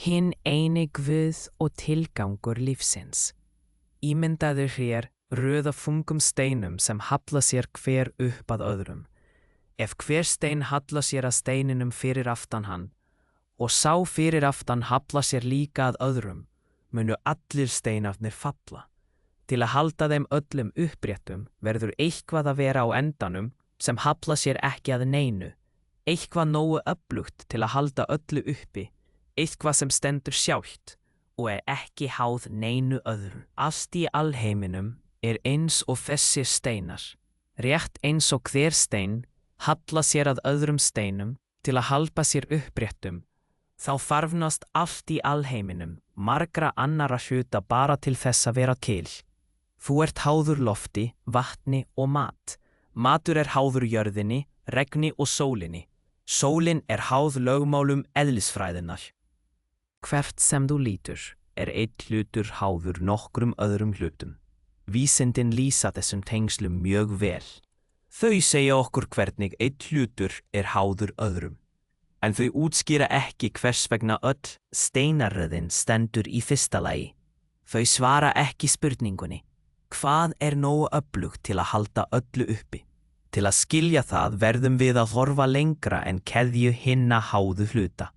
Hinn eini Guð og tilgangur lífsins. Ímyndaðu þér röð af þungum steinum sem halla sér hver upp að öðrum. Ef hver stein halla sér að steininum fyrir aftan hann og sá fyrir aftan halla sér líka að öðrum, munu allir steinarnir falla. Til að halda þeim öllum uppréttum verður eitthvað að vera á endanum sem halla sér ekki að neinu, eitthvað nógu öflugt til að halda öllu uppi, eitthvað sem stendur sjálft og ekki háð neinu öðru. Allt í alheiminum eins og þessir steinar, rétt eins og hver stein halla sér að öðrum steinum til að halda sér uppréttum, þá þarfnast allt í alheiminum margra annara hluta bara til þess að vera til. Þú ert háður lofti, vatni og mat. Matur háður jörðinni, regni og sólinni. Sólin háð lögmálum eðlisfræðinnar. Hvert sem þú lítur einn hlutur háður nokkrum öðrum hlutum. Vísindin lýsa þessum tengslum mjög vel. Þau segja okkur hvernig einn hlutur háður öðrum. En þau útskýra ekki hvers vegna öll steinarröðin stendur í fyrsta lagi. Þau svara ekki spurningunni. Hvað nógu öflugt til að halda öllu uppi? Til að skilja það verðum við að horfa lengra en keðju hinna háðu hluta.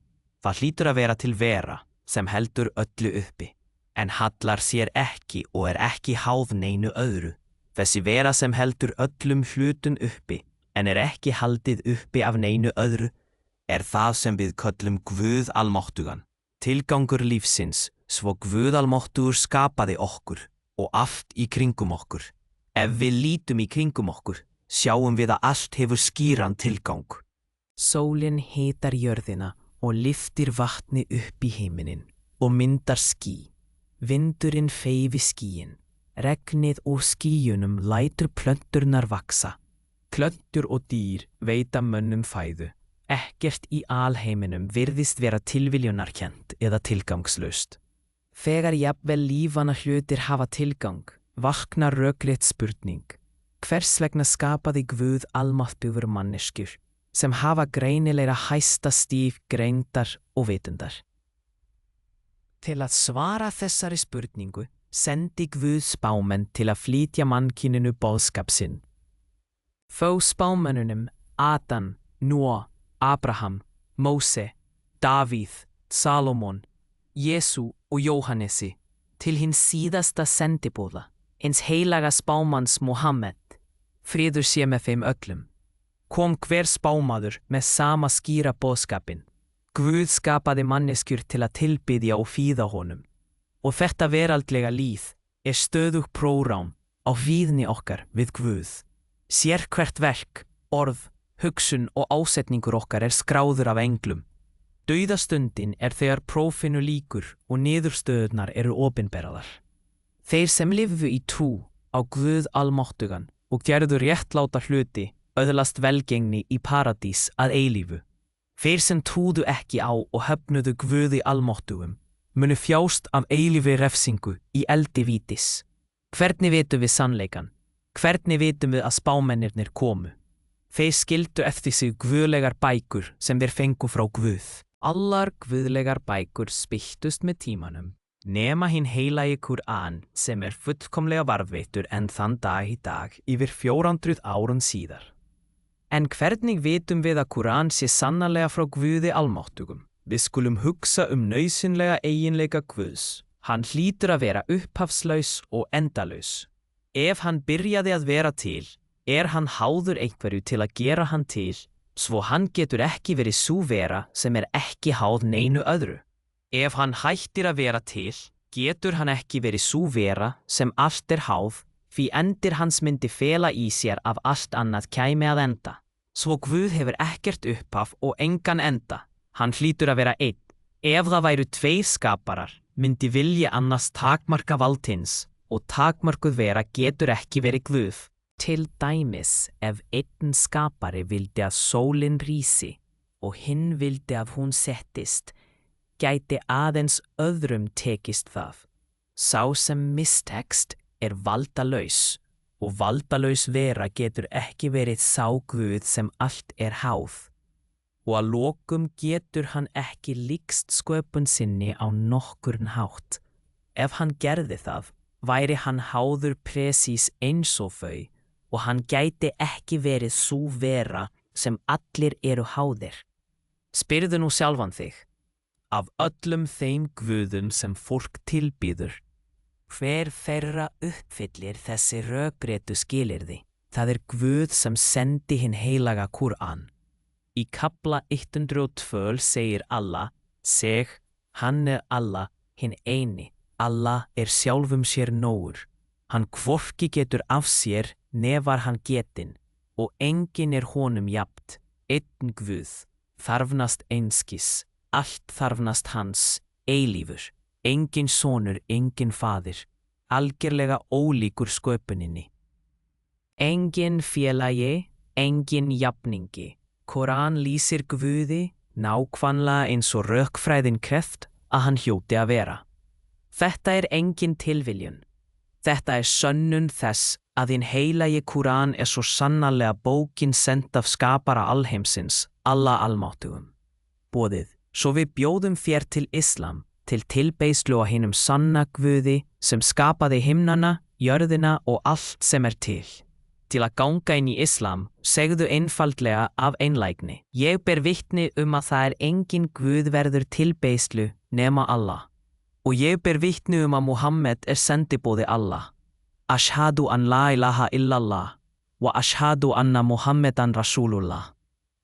Það hlýtur að vera til vera sem heldur öllu uppi, en hallar sér ekki og ekki háð neinu öðru. Þessi vera sem heldur öllum hlutum uppi, en ekki haldið uppi af neinu öðru, það sem við köllum Guð almáttugan. Tilgangur lífsins, svo Guð almáttugur skapaði okkur og allt í kringum okkur. Ef við lítum í kringum okkur, sjáum við að allt hefur skýran tilgang. Sólin hitar jörðina og lyftir vatni upp í himininn og myndar ský. Vindurinn hreyfir skýin. Regnið og skýjunum lætur plönturnar vaksa. Plöntur og dýr veita mönnum fæðu. Ekkert í alheiminum virðist vera tilviljunarkennt eða tilgangslaust. Þegar jafnvel lífana hlutir hafa tilgang, vaknar rökrétt spurning. Hvers vegna skapaði Guð almáttugur manneskjur sem hafa greinilega hæsta stíf greindar og vitundar? Til að svara þessari spurningu sendi Guð spámenn til að flytja mannkyninu boðskap sinn. Þó spámennunum Adam, Nóa, Abraham, Móse, Davíð, Salomon, Jesú og Jóhannesi til hins síðasta sendiboða, hins heilaga spámanns Mohammed, friður sé með þeim öllum. Kom hver spámaður með sama skýra boðskapinn. Guð skapaði manneskjur til að tilbiðja og fíða honum. Og þetta veraldlega líf stöðug prógrám á víðni okkar við Guð. Sér hvert verk, orð, hugsun og ásetningur okkar skráður af englum. Dauðastundin þegar prófinu lýkur og niðurstöðurnar opinberaðar. Þeir sem lifðu í trú á Guð almáttugan og gerðu réttláta hluti öðlast velgengni í paradís að eilífu. Þeir sem trúðu ekki á og höfnuðu Guði almáttugum munu þjást af eilífri refsingu í eldi vítis. Hvernig vitum við sannleikann? Hvernig vitum við að spámennirnir komu? Þeir skildu eftir sig guðlegar bækur sem þeir fengu frá Guð. Allar guðlegar bækur spilltust með tímanum, nema hinn heilagi Kúran sem fullkomlega varðveittur enn þann dag í dag yfir 400 árum síðar. En hvernig vitum við að Kúran sé sannarlega frá Guði almáttugum? Við skulum hugsa nauðsynlega eiginleika Guðs. Hann hlýtur að vera upphafslaus og endalaus. Ef hann byrjaði að vera til, hann háður einhverju til að gera hann til, svo hann getur ekki verið sú vera sem ekki háð neinu öðru. Ef hann hættir að vera til, getur hann ekki verið sú vera sem allt háð, því endir hans myndi fela í sér af allt annað kæmi að enda. Svo Guð hefur ekkert upphaf og engan enda. Hann hlýtur að vera einn. Ef það væru tveir skaparar, myndi vilji annars takmarka vald hins, og takmarkuð vera getur ekki verið Guð. Til dæmis ef einn skapari vildi að sólin rísi og hinn vildi að hún settist, gæti aðeins öðrum tekist það. Sá sem mistekst valdalaus og valdalaus vera getur ekki verið sá Guð sem allt háð. og að lokum getur hann ekki líkst sköpun sinni á nokkurn hátt. Ef hann gerði það, væri hann háður presís eins og þau og hann gæti ekki verið sú vera sem allir eru háðir. Spyrðu nú sjálfan þig, af öllum þeim guðum sem fólk tilbýður, hver þeirra uppfyllir þessi rökréttu skilyrði? Það Guð sem sendi hinn heilaga Kúran. Í kafla 102 segir Allah, seg, hann Allah, hinn eini. Allah sjálfum sér nógur. Hann hvorki getur af sér né var hann getinn, og enginn honum jafnt. Einn Guð, þarfnast einskis, allt þarfnast hans, eilífur. Enginn sonur, enginn faðir, algerlega ólíkur sköpuninni. Enginn félagi, enginn jafningi. Koran lýsir Guði nákvæmlega eins og rökfræðin krefst að hann hljóti að vera. Þetta engin tilviljun. Þetta sönnun þess að hinn heilagi Kúran svo sannarlega bókin send af skapara alheimsins, Allah almáttugum. Boðið, svo við bjóðum þér til Islam, til tilbeiðslu á hinum sanna Guði sem skapaði himnana, jörðina og allt sem til. Til að ganga inn í Islam, segðu einfaldlega af einlægni. Ég ber vitni að það engin Guð verður tilbeiðslu nema Allah. Og ég ber vitni að Muhammed sendiboði Allah. Ashhadu an la ilaha illallah wa ashhadu anna Muhammedan Rasulullah.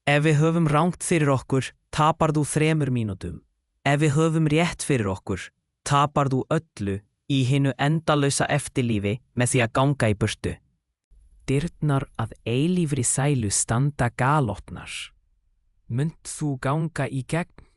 Ef við höfum rangt fyrir okkur, tapar þú 3 mínútum. Ef við höfum rétt fyrir okkur, tapar þú öllu í hinu endalausa eftirlífi með því að ganga í burtu. Dyrnar að eilífri sælu standa galopnar. Munt þú ganga í gegn?